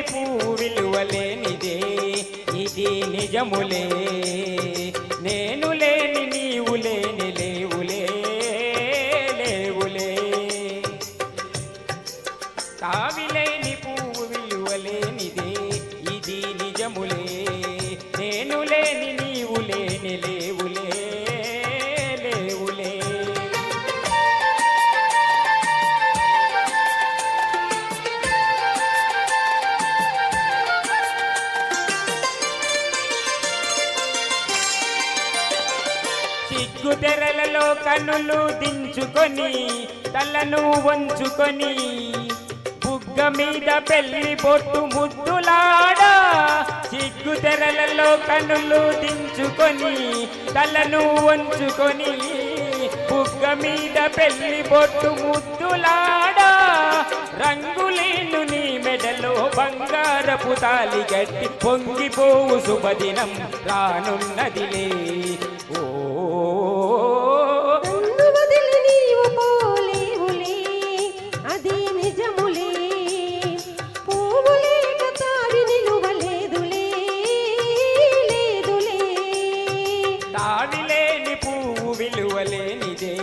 పువ్వు విలువలేనిదే ఇది నిజములే నేను లేని నీవు లేని లేవులే లేవులే తావిలేని పువ్వు విలువలేనిదే ఇది నిజములే నేను లేని నీవు లేని లేవులే లేవులే సిగ్గు తెరలలో కన్నులు దించుకొని తలను వంచుకొని బుగ్గ మీద పెళ్లి బొట్టు ముద్దులాడా సిగ్గు తెరలలో కన్నులు దించుకొని తలను వంచుకొని బుగ్గ మీద పెళ్లి బొట్టు ముద్దులాడా రంగులేను నీ మెడలో బంగారపు తాలి గట్టి పొంగిపోవు శుభదినం రానున్నదిలే ఓ తావిలేని పువ్వు విలువలేనిదే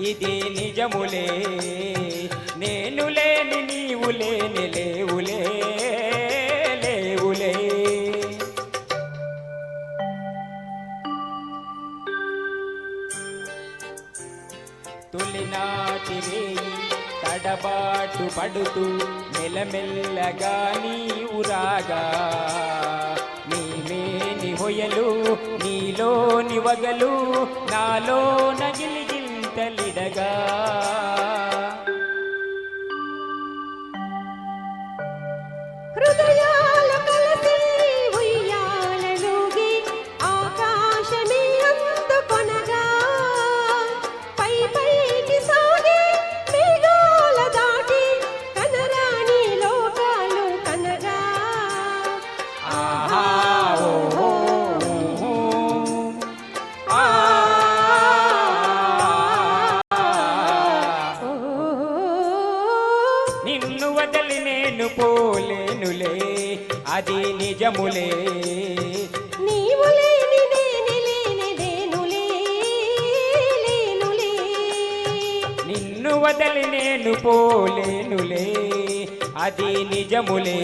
ఇది నిజములే నేను లేని నీవు లేని లేవులే లేవులే తొలినాటి రేయి తడబాటు పడుతూ మెల్లమెల్లగా నీవు రాగా నీవేని హొయలు నీలోని వగలు నాలో నగిలిగింతలిడగా హృదయాల కలసి ఉయ్యాలలోగి ఆకాశమే అందుకొనగా పై పైకి సాగి మేఘాల దాటి కనరాని లోకాలు కనగా ఆహా ఓహో నిన్ను వదలి నేను పోలేనులే అది నిజములే నీవు లేని నేనే లేనిదేనులే లేనులే నిన్ను వదలి నేను పోలేనులే అది నిజములే